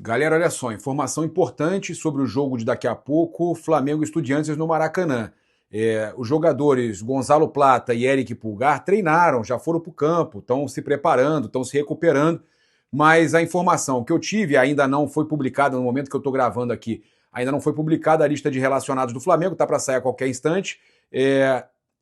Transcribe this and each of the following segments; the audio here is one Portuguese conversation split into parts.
Galera, olha só, informação importante sobre o jogo de daqui a pouco, Flamengo e Estudiantes no Maracanã. Os jogadores Gonzalo Plata e Eric Pulgar treinaram, já foram para o campo, estão se preparando, estão se recuperando, mas a informação que eu tive ainda não foi publicada no momento que eu estou gravando aqui, ainda não foi publicada a lista de relacionados do Flamengo, está para sair a qualquer instante.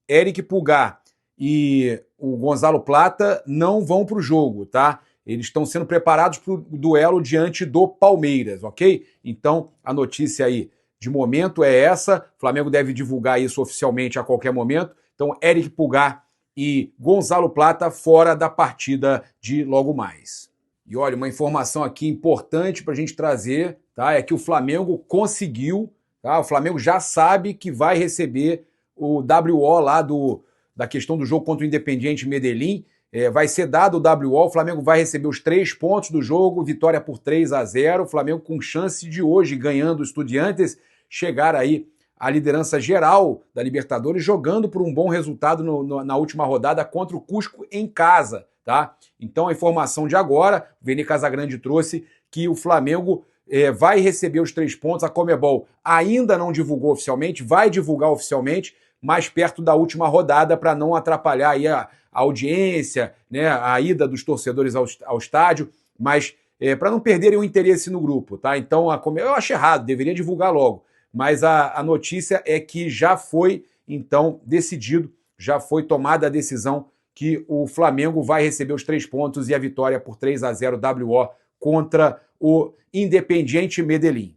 Eric Pulgar e o Gonzalo Plata não vão para o jogo, tá? Eles estão sendo preparados para o duelo diante do Palmeiras, ok? Então, a notícia aí de momento é essa. O Flamengo deve divulgar isso oficialmente a qualquer momento. Então, Eric Pulgar e Gonzalo Plata fora da partida de logo mais. E olha, uma informação aqui importante para a gente trazer, tá? É que o Flamengo conseguiu, tá? O Flamengo já sabe que vai receber o WO lá da questão do jogo contra o Independiente Medellín. Vai ser dado o WO, o Flamengo vai receber os 3 pontos do jogo, vitória por 3-0, o Flamengo com chance de hoje, ganhando o Estudiantes, chegar aí à liderança geral da Libertadores, jogando por um bom resultado na última rodada contra o Cusco em casa, tá? Então a informação de agora, o Vene Casagrande trouxe que o Flamengo vai receber os 3 pontos, a Conmebol ainda não divulgou oficialmente, vai divulgar oficialmente, mais perto da última rodada para não atrapalhar aí a audiência, né, a ida dos torcedores ao estádio, mas para não perderem o interesse no grupo, tá? Então, eu acho errado, deveria divulgar logo, mas a notícia é que já foi, então, decidido, já foi tomada a decisão que o Flamengo vai receber os 3 pontos e a vitória por 3-0 WO contra o Independiente Medellín.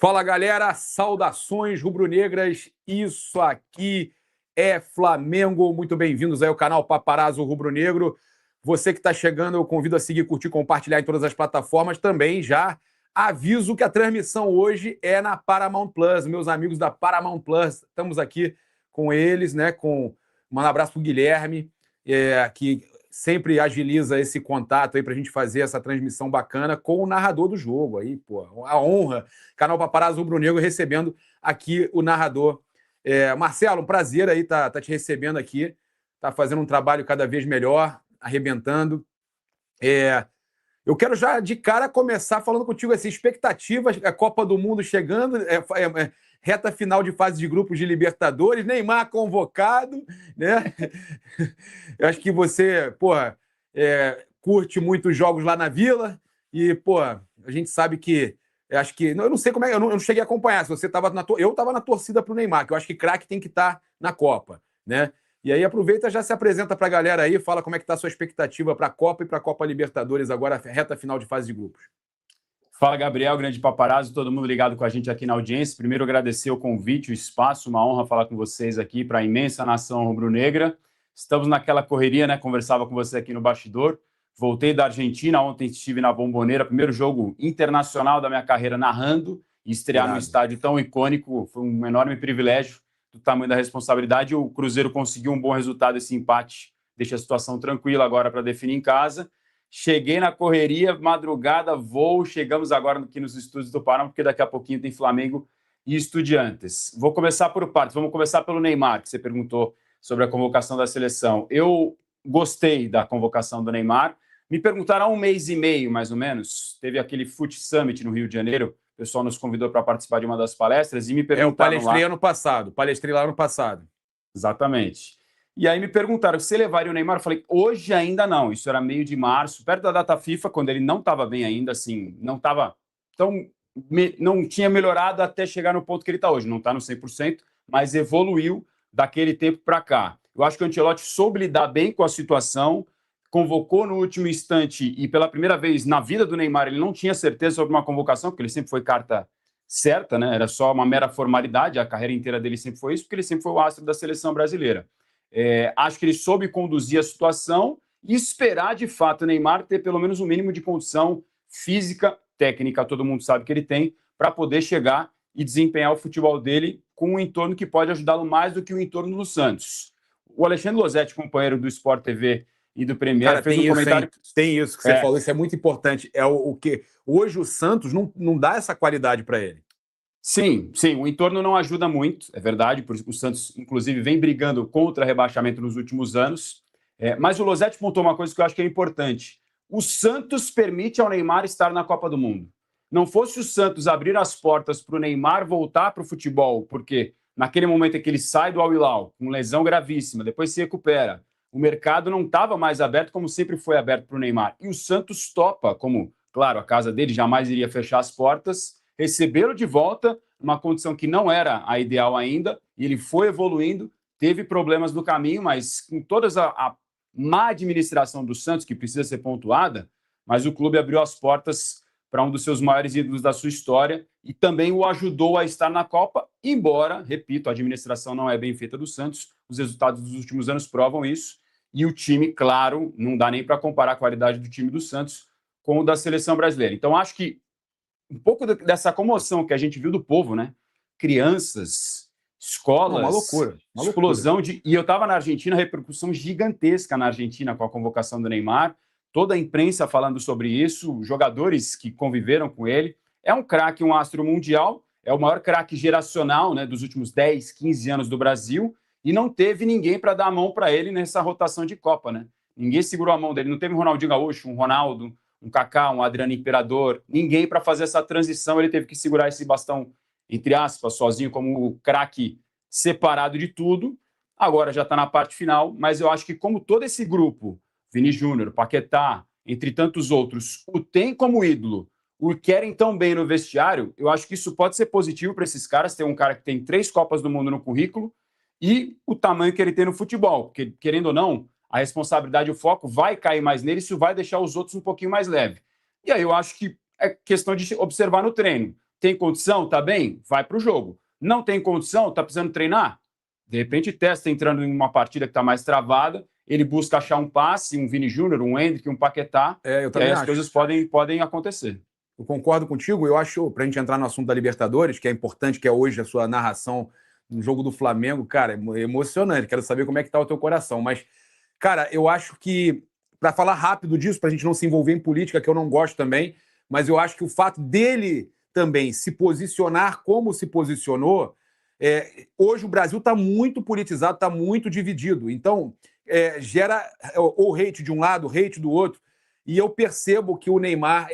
Fala galera, saudações rubro-negras, isso aqui é Flamengo, muito bem-vindos aí ao canal Paparazzo Rubro-Negro. Você que está chegando, eu convido a seguir, curtir, compartilhar em todas as plataformas. Também já aviso que a transmissão hoje é na Paramount Plus, meus amigos da Paramount Plus, estamos aqui com eles, né? Um abraço para o Guilherme, que sempre agiliza esse contato aí para a gente fazer essa transmissão bacana com o narrador do jogo. Aí, pô, a honra, canal Paparazzo Rubro-Negro recebendo aqui o narrador. Marcelo, um prazer aí tá te recebendo aqui, tá fazendo um trabalho cada vez melhor, arrebentando. Eu quero já de cara começar falando contigo assim, expectativas, a Copa do Mundo chegando, reta final de fase de grupos de Libertadores, Neymar convocado, né? Eu acho que você, porra, curte muitos jogos lá na Vila e, porra, a gente sabe que, acho que, eu não sei como é, eu não cheguei a acompanhar, se você estava eu estava na torcida pro Neymar, que eu acho que craque tem que estar na Copa, né? E aí aproveita, já se apresenta para a galera aí, fala como é que está a sua expectativa para a Copa e para a Copa Libertadores agora, reta final de fase de grupos. Fala, Gabriel, grande paparazzo, todo mundo ligado com a gente aqui na audiência. Primeiro, agradecer o convite, o espaço, uma honra falar com vocês aqui para a imensa nação rubro-negra. Estamos naquela correria, né? Conversava com você aqui no bastidor. Voltei da Argentina, ontem estive na Bombonera, primeiro jogo internacional da minha carreira narrando e estrear num estádio tão icônico. Foi um enorme privilégio do tamanho da responsabilidade. O Cruzeiro conseguiu um bom resultado, esse empate deixa a situação tranquila agora para definir em casa. Cheguei na correria, madrugada, voo, chegamos agora aqui nos estúdios do Pará, porque daqui a pouquinho tem Flamengo e Estudiantes. Vou começar por partes, vamos começar pelo Neymar, que você perguntou sobre a convocação da seleção. Eu gostei da convocação do Neymar. Me perguntaram há um mês e meio, mais ou menos, teve aquele Foot Summit no Rio de Janeiro, o pessoal nos convidou para participar de uma das palestras e me perguntaram eu palestrei lá... ano passado, palestrei lá ano passado. Exatamente. E aí me perguntaram se levaria o Neymar. Eu falei, hoje ainda não. Isso era meio de março, perto da data FIFA, quando ele não estava bem ainda, assim, não estava tão... não tinha melhorado até chegar no ponto que ele está hoje. Não está no 100%, mas evoluiu daquele tempo para cá. Eu acho que o Ancelotti soube lidar bem com a situação, convocou no último instante e pela primeira vez na vida do Neymar ele não tinha certeza sobre uma convocação, porque ele sempre foi carta certa, né? Era só uma mera formalidade, a carreira inteira dele sempre foi isso, porque ele sempre foi o astro da seleção brasileira. Acho que ele soube conduzir a situação e esperar, de fato, o Neymar ter pelo menos um mínimo de condição física, técnica, todo mundo sabe que ele tem, para poder chegar e desempenhar o futebol dele com um entorno que pode ajudá-lo mais do que o entorno do Santos. O Alexandre Losetti, companheiro do Sport TV e do Premier, cara, fez um comentário... Tem isso que você falou, isso é muito importante. O que hoje o Santos não dá essa qualidade para ele. Sim, sim, o entorno não ajuda muito, é verdade, por isso que o Santos, inclusive, vem brigando contra rebaixamento nos últimos anos. Mas o Losetti pontuou uma coisa que eu acho que é importante. O Santos permite ao Neymar estar na Copa do Mundo. Não fosse o Santos abrir as portas para o Neymar voltar para o futebol, porque naquele momento em que ele sai do Al Hilal, com lesão gravíssima, depois se recupera, o mercado não estava mais aberto como sempre foi aberto para o Neymar. E o Santos topa, como, claro, a casa dele jamais iria fechar as portas, recebê-lo de volta, uma condição que não era a ideal ainda, e ele foi evoluindo, teve problemas no caminho, mas com toda a má administração do Santos, que precisa ser pontuada, mas o clube abriu as portas para um dos seus maiores ídolos da sua história e também o ajudou a estar na Copa, embora, repito, a administração não é bem feita do Santos, os resultados dos últimos anos provam isso, e o time, claro, não dá nem para comparar a qualidade do time do Santos com o da seleção brasileira. Então, acho que um pouco dessa comoção que a gente viu do povo, né? Crianças, Não, uma escolas, loucura, uma loucura. explosão de. E eu estava na Argentina, repercussão gigantesca na Argentina com a convocação do Neymar, toda a imprensa falando sobre isso, jogadores que conviveram com ele. É um craque, um astro mundial, é o maior craque geracional, né, dos últimos 10, 15 anos do Brasil, e não teve ninguém para dar a mão para ele nessa rotação de Copa, né? Ninguém segurou a mão dele, não teve um Ronaldinho Gaúcho, um Ronaldo, um Kaká, um Adriano Imperador, ninguém para fazer essa transição, ele teve que segurar esse bastão, entre aspas, sozinho, como o craque separado de tudo. Agora já está na parte final, mas eu acho que como todo esse grupo, Vini Júnior, Paquetá, entre tantos outros, o tem como ídolo, o querem tão bem no vestiário, eu acho que isso pode ser positivo para esses caras, ter um cara que tem 3 Copas do Mundo no currículo e o tamanho que ele tem no futebol, porque, querendo ou não, a responsabilidade, o foco vai cair mais nele, isso vai deixar os outros um pouquinho mais leve. E aí eu acho que é questão de observar no treino. Tem condição? Tá bem? Vai para o jogo. Não tem condição? Tá precisando treinar? De repente testa entrando em uma partida que está mais travada, ele busca achar um passe, um Vini Júnior, um Endrick, um Paquetá, Eu e aí também as acho. coisas podem acontecer. Eu concordo contigo. Eu acho, para a gente entrar no assunto da Libertadores, que é importante, que é hoje a sua narração no jogo do Flamengo, cara, é emocionante. Quero saber como é que tá o teu coração. Mas, cara, eu acho que, para falar rápido disso, para a gente não se envolver em política, que eu não gosto também, mas eu acho que o fato dele também se posicionar como se posicionou, hoje o Brasil está muito politizado, está muito dividido. Então, gera ou hate de um lado, hate do outro. E eu percebo que o Neymar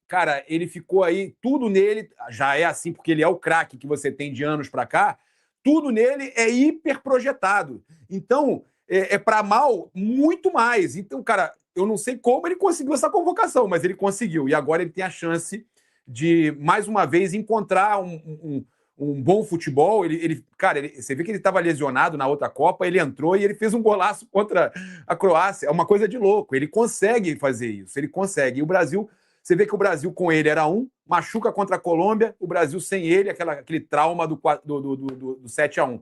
cara, ele ficou aí, tudo nele, já é assim, porque ele é o craque que você tem de anos para cá, tudo nele é hiper projetado. Então, para mal, muito mais. Então, cara, eu não sei como ele conseguiu essa convocação, mas ele conseguiu. E agora ele tem a chance de, mais uma vez, encontrar um bom futebol. Cara, você vê que ele estava lesionado na outra Copa, ele entrou e ele fez um golaço contra a Croácia. É uma coisa de louco. Ele consegue fazer isso, ele consegue. E o Brasil, você vê que o Brasil com ele era machuca contra a Colômbia, o Brasil sem ele, aquele trauma do 7-1.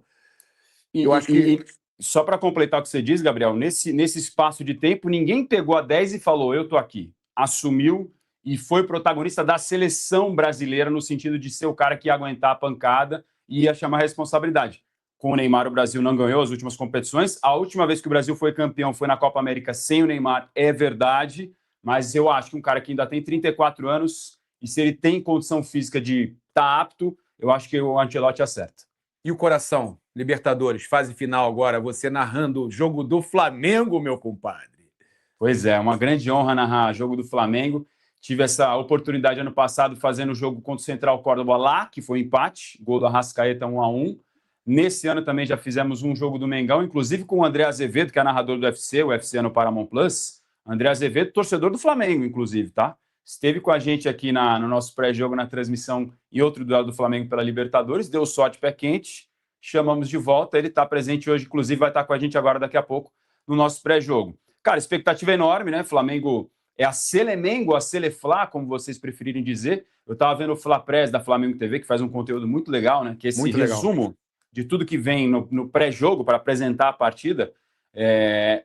Eu acho que. Só para completar o que você diz, Gabriel, nesse espaço de tempo, ninguém pegou a 10 e falou, eu tô aqui. Assumiu e foi protagonista da seleção brasileira, no sentido de ser o cara que ia aguentar a pancada e ia chamar a responsabilidade. Com o Neymar, o Brasil não ganhou as últimas competições. A última vez que o Brasil foi campeão foi na Copa América sem o Neymar, é verdade. Mas eu acho que um cara que ainda tem 34 anos e se ele tem condição física de estar apto, eu acho que o Ancelotti acerta. E o coração? Libertadores, fase final agora, você narrando o jogo do Flamengo, meu compadre. Pois é, uma grande honra narrar o jogo do Flamengo. Tive essa oportunidade ano passado fazendo o jogo contra o Central Córdoba lá, que foi um empate, gol do Arrascaeta 1-1. Nesse ano também já fizemos um jogo do Mengão, inclusive com o André Azevedo, que é narrador do UFC, o UFC no Paramount Plus. André Azevedo, torcedor do Flamengo, inclusive, tá? Esteve com a gente aqui no nosso pré-jogo, na transmissão e outro duelo do Flamengo pela Libertadores, deu sorte pé quente, chamamos de volta, ele está presente hoje, inclusive vai estar com a gente agora daqui a pouco no nosso pré-jogo. Cara, expectativa enorme, né? Flamengo é a Selemengo, a Seleflá, como vocês preferirem dizer. Eu estava vendo o Fla Press da Flamengo TV, que faz um conteúdo muito legal, né? Que é esse muito resumo legal de tudo que vem no pré-jogo para apresentar a partida.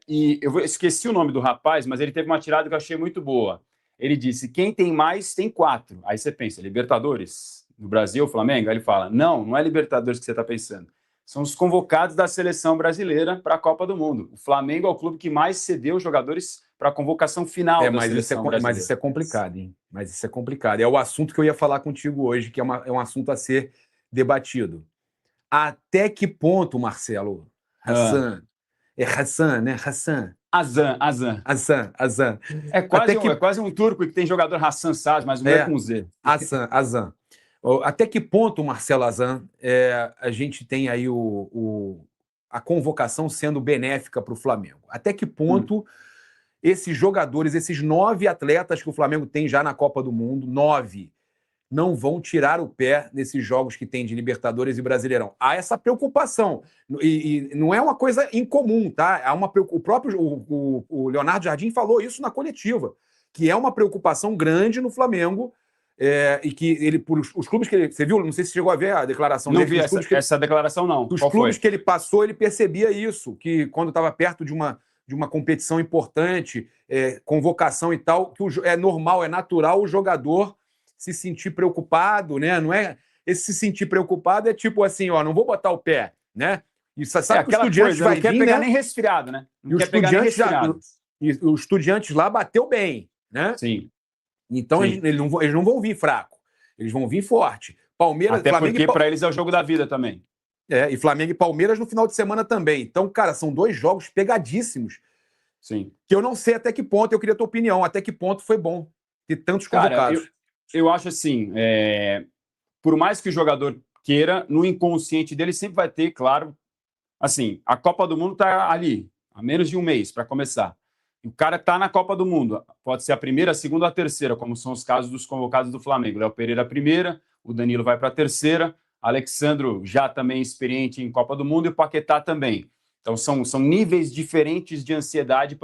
E eu esqueci o nome do rapaz, mas ele teve uma tirada que eu achei muito boa. Ele disse, quem tem mais, tem 4. Aí você pensa, Libertadores? No Brasil, Flamengo? Aí ele fala, não é Libertadores que você está pensando. são os convocados da seleção brasileira para a Copa do Mundo. O Flamengo é o clube que mais cedeu jogadores para a convocação final da seleção brasileira. Mas isso é complicado, hein? Mas isso é complicado. É o assunto que eu ia falar contigo hoje, que é um assunto a ser debatido. Até que ponto, Marcelo? Hassan. É Hassan, né? Hassan. Azan. É quase um turco que tem jogador Hassan Saz, mas o meu é com Z. Azan. Até que ponto, Marcelo Azan, a gente tem aí a convocação sendo benéfica para o Flamengo? Até que ponto esses jogadores, esses 9 atletas que o Flamengo tem já na Copa do Mundo, 9, não vão tirar o pé nesses jogos que tem de Libertadores e Brasileirão? Há essa preocupação. E não é uma coisa incomum, tá? O próprio o Leonardo Jardim falou isso na coletiva, que é uma preocupação grande no Flamengo. E que os clubes que ele... Você viu? Não sei se chegou a ver a declaração dele. Não vi essa declaração, não. Dos clubes que ele passou, ele percebia isso, que quando estava perto de uma competição importante, convocação e tal, que é normal, é natural o jogador se sentir preocupado, né? Não é... Esse se sentir preocupado é tipo assim, ó, não vou botar o pé, né? E você sabe que o Estudiantes vai vir, não quer pegar nem resfriado, né? Não quer pegar nem resfriado. E o Estudiantes lá bateu bem, né? Sim. Então eles não vão vir fraco, eles vão vir forte. Palmeiras, até Flamengo porque para eles é o jogo da vida também. E Flamengo e Palmeiras no final de semana também. Então, cara, são 2 jogos pegadíssimos. Sim. Que eu não sei até que ponto, eu queria a tua opinião, até que ponto foi bom ter tantos convocados. Cara, eu acho assim, por mais que o jogador queira, no inconsciente dele sempre vai ter, claro, assim, a Copa do Mundo está ali, há menos de um mês para começar. O cara está na Copa do Mundo. Pode ser a primeira, a segunda ou a terceira, como são os casos dos convocados do Flamengo. Léo Pereira a primeira, o Danilo vai para a terceira, Alexandro já também experiente em Copa do Mundo e o Paquetá também. Então são níveis diferentes de ansiedade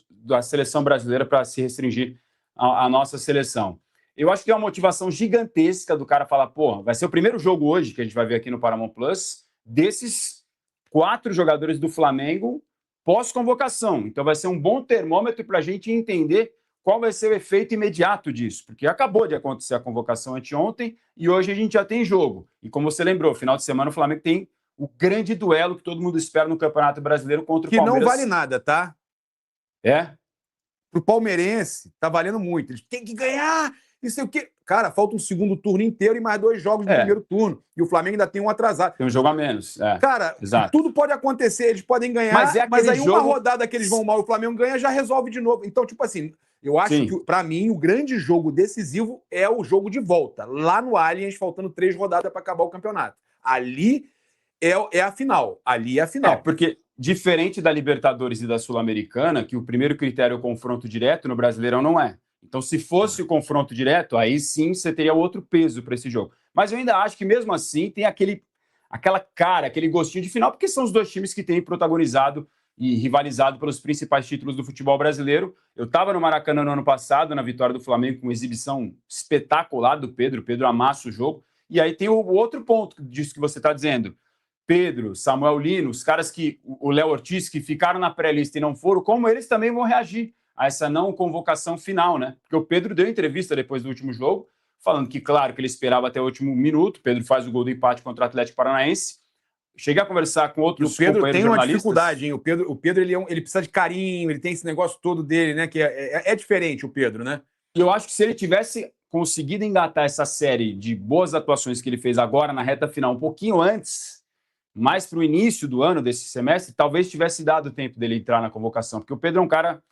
da seleção brasileira para se restringir à nossa seleção. Eu acho que é uma motivação gigantesca do cara falar, pô, vai ser o primeiro jogo hoje que a gente vai ver aqui no Paramount Plus, desses 4 jogadores do Flamengo pós-convocação. Então vai ser um bom termômetro para a gente entender qual vai ser o efeito imediato disso, porque acabou de acontecer a convocação anteontem e hoje a gente já tem jogo. E como você lembrou, final de semana o Flamengo tem o grande duelo que todo mundo espera no Campeonato Brasileiro contra o Palmeiras. Que não vale nada, tá? Pro palmeirense, tá valendo muito. Eles têm que ganhar, não sei o quê. Cara, falta um segundo turno inteiro e mais 2 jogos no primeiro turno. E o Flamengo ainda tem um atrasado. Tem um jogo a menos. Cara, tudo pode acontecer, eles podem ganhar, mas aí uma rodada que eles vão mal e o Flamengo ganha já resolve de novo. Então, tipo assim, eu acho que, pra mim, o grande jogo decisivo é o jogo de volta. Lá no Allianz, faltando 3 rodadas para acabar o campeonato. Ali é a final. Ali é a final. Porque diferente da Libertadores e da Sul-Americana, que o primeiro critério é o confronto direto, no Brasileirão não é. Então, se fosse o confronto direto, aí sim você teria outro peso para esse jogo. Mas eu ainda acho que, mesmo assim, tem aquela cara, aquele gostinho de final, porque são os 2 times que têm protagonizado e rivalizado pelos principais títulos do futebol brasileiro. Eu estava no Maracanã no ano passado, na vitória do Flamengo, com uma exibição espetacular do Pedro. O Pedro amassa o jogo. E aí tem o outro ponto disso que você está dizendo. Pedro, Samuel Lino, os caras o Léo Ortiz, que ficaram na pré-lista e não foram, como eles também vão reagir a essa não convocação final, né? Porque o Pedro deu entrevista depois do último jogo, falando que, claro, que ele esperava até o último minuto. O Pedro faz o gol do empate contra o Atlético Paranaense. Cheguei a conversar com outros companheiros jornalistas. O Pedro tem uma dificuldade, hein? O Pedro ele precisa de carinho, ele tem esse negócio todo dele, né? Que é diferente o Pedro, né? E eu acho que se ele tivesse conseguido engatar essa série de boas atuações que ele fez agora na reta final, um pouquinho antes, mais para o início do ano, desse semestre, talvez tivesse dado tempo dele entrar na convocação. Porque o Pedro é um cara,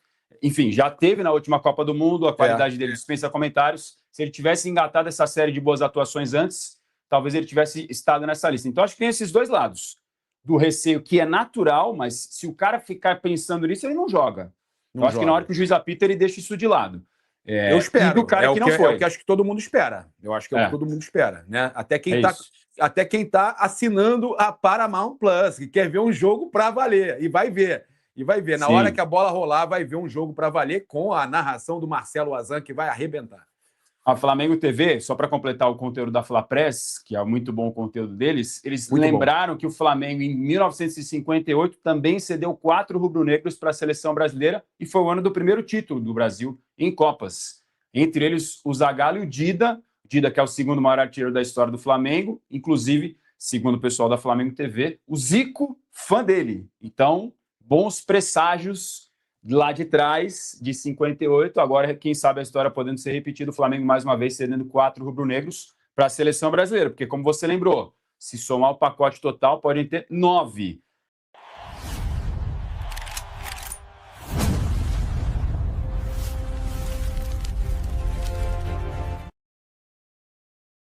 enfim, já teve na última Copa do Mundo, a qualidade dele dispensa comentários. Se ele tivesse engatado essa série de boas atuações antes, talvez ele tivesse estado nessa lista. Então, acho que tem esses 2 lados. Do receio, que é natural, mas se o cara ficar pensando nisso, ele não joga. Eu acho que na hora que o juiz apita, ele deixa isso de lado. Eu espero. E do cara que não foi. É o que acho que todo mundo espera. Eu acho que é o que todo mundo espera, né? Até quem tá assinando a Paramount Plus, que quer ver um jogo para valer. E vai ver. Na hora que a bola rolar, vai ver um jogo para valer com a narração do Marcelo Azan, que vai arrebentar. A Flamengo TV, só para completar o conteúdo da Flapress, que é muito bom o conteúdo deles, eles Muito lembraram que o Flamengo, em 1958, também cedeu 4 rubro-negros para a seleção brasileira e foi o ano do primeiro título do Brasil em Copas. Entre eles, o Zagallo e o Dida, que é o segundo maior artilheiro da história do Flamengo, inclusive segundo o pessoal da Flamengo TV, o Zico, fã dele. Então, bons presságios lá de trás, de 58. Agora, quem sabe a história podendo ser repetida, o Flamengo mais uma vez cedendo 4 rubro-negros para a seleção brasileira. Porque, como você lembrou, se somar o pacote total, podem ter 9.